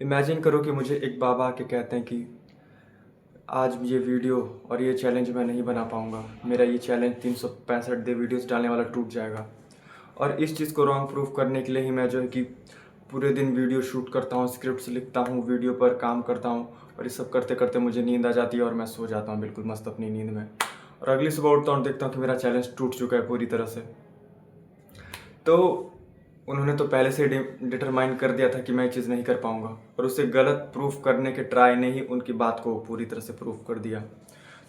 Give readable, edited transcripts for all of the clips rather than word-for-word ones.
Imagine करो कि मुझे एक बाबा आके कहते हैं कि आज ये वीडियो और ये चैलेंज मैं नहीं बना पाऊँगा। मेरा ये चैलेंज 365 डे वीडियोस डालने वाला टूट जाएगा। और इस चीज़ को रॉन्ग प्रूफ करने के लिए ही मैं जो है कि पूरे दिन वीडियो शूट करता हूँ, स्क्रिप्ट्स लिखता हूँ, वीडियो पर काम करता हूँ और ये सब करते करते मुझे नींद आ जाती है और मैं सो जाता हूँ बिल्कुल मस्त अपनी नींद में। और अगली सुबह उठता हूँ और देखता हूँ कि मेरा चैलेंज टूट चुका है पूरी तरह से। तो उन्होंने तो पहले से डिटरमाइन कर दिया था कि मैं ये चीज़ नहीं कर पाऊँगा और उसे गलत प्रूफ करने के ट्राई ने ही उनकी बात को पूरी तरह से प्रूफ कर दिया।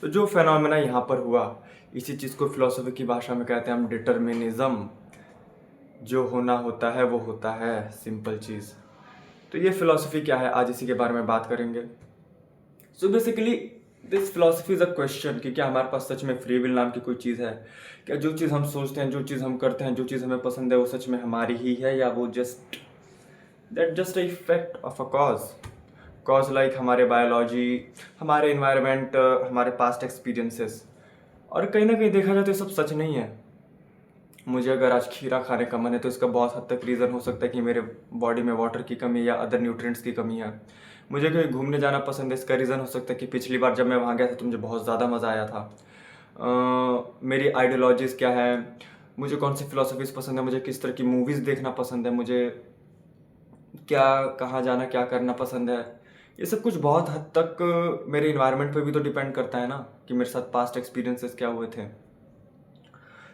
तो जो फेनोमेना यहाँ पर हुआ, इसी चीज़ को फिलॉसफी की भाषा में कहते हैं हम डिटर्मिनिज्म। जो होना होता है वो होता है, सिंपल चीज़। तो ये फिलॉसफी क्या है, आज इसी के बारे में बात करेंगे। So basically this philosophy is a question कि क्या हमारे पास सच में फ्री विल नाम की कोई चीज़ है? क्या जो चीज़ हम सोचते हैं, जो चीज़ हम करते हैं, जो चीज़ हमें पसंद है वो सच में हमारी ही है, या वो just a effect of a cause like हमारे बायोलॉजी, हमारे इन्वायरमेंट, हमारे पास्ट एक्सपीरियंसेस। और कहीं ना कहीं देखा जाए तो ये सब सच नहीं है। मुझे अगर आज खीरा खाने का मन है तो इसका बहुत हद तक रीज़न हो सकता है कि मेरे बॉडी में वाटर की कमी या अदर न्यूट्रिएंट्स की कमी है। मुझे कहीं घूमने जाना पसंद है, इसका रीज़न हो सकता है कि पिछली बार जब मैं वहाँ गया था तो मुझे बहुत ज़्यादा मज़ा आया था। मेरी आइडियोलॉजीज़ क्या है, मुझे कौन सी फ़िलासफ़ीज़ पसंद है, मुझे किस तरह की मूवीज़ देखना पसंद है, मुझे क्या कहाँ जाना क्या करना पसंद है। ये सब कुछ बहुत हद तक मेरे इन्वायरमेंट पे भी तो डिपेंड करता है ना, कि मेरे साथ पास्ट एक्सपीरियंसेस क्या हुए थे।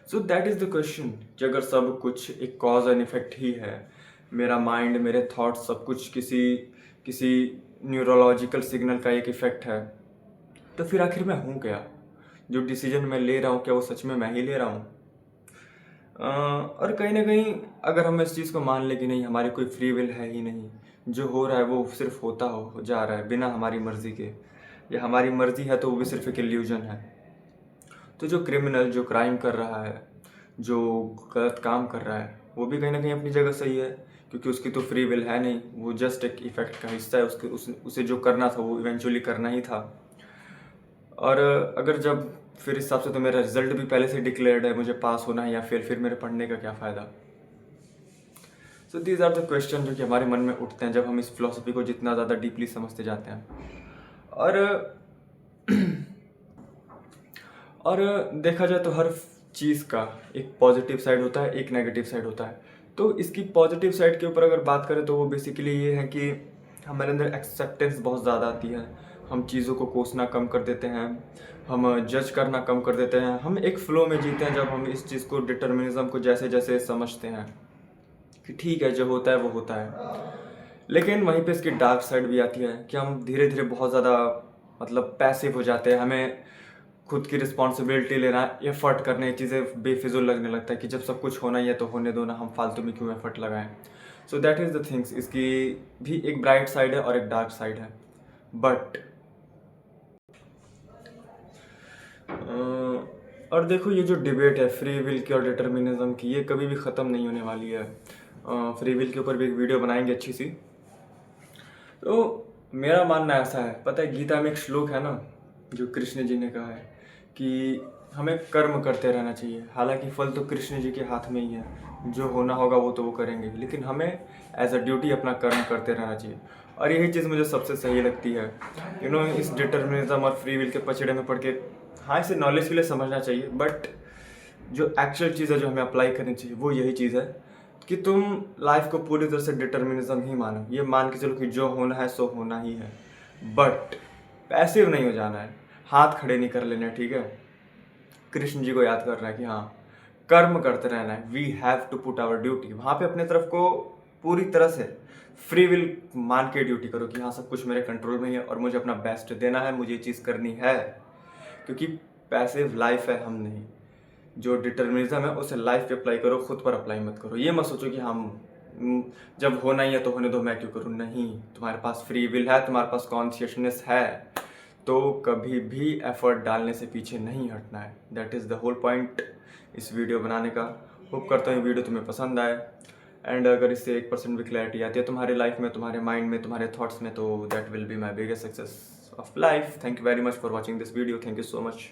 So that is the question कि अगर सब कुछ एक कॉज एंड इफेक्ट ही है, मेरा माइंड, मेरे थॉट्स, सब कुछ किसी किसी न्यूरोलॉजिकल सिग्नल का एक इफेक्ट है, तो फिर आखिर मैं हूँ क्या? जो डिसीजन मैं ले रहा हूँ क्या वो सच में मैं ही ले रहा हूँ? और कहीं ना कहीं अगर हम इस चीज़ को मान लें कि नहीं, हमारी कोई फ्री विल है ही नहीं, जो हो रहा है वो सिर्फ होता हो जा रहा है बिना हमारी मर्जी के, या हमारी मर्जी है तो वो भी सिर्फ एक इल्यूजन है। तो जो क्रिमिनल, जो क्राइम कर रहा है, जो गलत काम कर रहा है, वो भी कहीं ना कहीं अपनी जगह सही है, क्योंकि उसकी तो फ्री विल है नहीं, वो जस्ट एक इफेक्ट का हिस्सा है। उसे जो करना था वो इवेंचुअली करना ही था। और अगर जब फिर इस हिसाब से तो मेरा रिजल्ट भी पहले से डिक्लेयर्ड है, मुझे पास होना है या फेल, फिर मेरे पढ़ने का क्या फ़ायदा? So these are the question जो कि हमारे मन में उठते हैं जब हम इस फिलोसफी को जितना ज़्यादा डीपली समझते जाते हैं। और और देखा जाए तो हर चीज़ का एक पॉजिटिव साइड होता है, एक नेगेटिव साइड होता है। तो इसकी पॉजिटिव साइड के ऊपर अगर बात करें तो वो बेसिकली ये है कि हमारे अंदर एक्सेप्टेंस बहुत ज़्यादा आती है। हम चीज़ों को कोसना कम कर देते हैं, हम जज करना कम कर देते हैं, हम एक फ़्लो में जीते हैं जब हम इस चीज़ को, डिटर्मिनिज्म को जैसे जैसे समझते हैं कि ठीक है, जो होता है वो होता है। लेकिन वहीं पे इसकी डार्क साइड भी आती है कि हम धीरे धीरे बहुत ज़्यादा मतलब पैसिव हो जाते हैं। हमें खुद की रिस्पॉन्सिबिलिटी लेना, एफर्ट करने, ये चीज़ें बेफिजुल लगने लगता है कि जब सब कुछ होना ही है तो होने दो ना, हम फालतू में क्यों एफर्ट लगाएं। So that is the things. इसकी भी एक ब्राइट साइड है और एक डार्क साइड है। बट और देखो, ये जो डिबेट है फ्री विल की और डिटर्मिनिज्म की, ये कभी भी ख़त्म नहीं होने वाली है। फ्री विल के ऊपर भी एक वीडियो बनाएंगे अच्छी सी। तो मेरा मानना ऐसा है, पता है गीता में एक श्लोक है ना, जो कृष्ण जी ने कहा है कि हमें कर्म करते रहना चाहिए। हालांकि फल तो कृष्ण जी के हाथ में ही है, जो होना होगा वो तो वो करेंगे, लेकिन हमें एज अ ड्यूटी अपना कर्म करते रहना चाहिए। और यही चीज़ मुझे सबसे सही लगती है। इस डिटर्मिनिज्म और फ्री विल के पचड़े में पड़ के, हाँ इसे नॉलेज के लिए समझना चाहिए, बट जो एक्चुअल चीज़ है जो हमें अप्लाई करनी चाहिए वो यही चीज़ है कि तुम लाइफ को पूरी तरह से डिटर्मिनिज्म ही मानो। ये मान के चलो कि जो होना है सो होना ही है, बट पैसिव नहीं हो जाना है, हाथ खड़े नहीं कर लेने, ठीक है। कृष्ण जी को याद करना है कि हाँ, कर्म करते रहना है। We have to put our duty. वहाँ पे अपने तरफ को पूरी तरह से फ्री विल मान के ड्यूटी करो कि हाँ, सब कुछ मेरे कंट्रोल में ही है और मुझे अपना बेस्ट देना है, मुझे ये चीज़ करनी है। क्योंकि पैसिव लाइफ है, हम नहीं। जो डिटर्मिनिज्म है उसे लाइफ पे अप्लाई करो, खुद पर अप्लाई मत करो। ये मत सोचो कि जब होना ही है तो होने दो, मैं क्यों करूँ। नहीं, तुम्हारे पास फ्री विल है, तुम्हारे पास कॉन्शियसनेस है, तो कभी भी एफर्ट डालने से पीछे नहीं हटना है। That is the whole point इस वीडियो बनाने का। होप करता हूँ वीडियो तुम्हें पसंद आए, एंड अगर इससे 1% भी क्लैरिटी आती है तुम्हारे लाइफ में, तुम्हारे माइंड में, तुम्हारे थॉट्स में, तो that will be my biggest success of life. Thank you very much for watching this video. Thank you so much.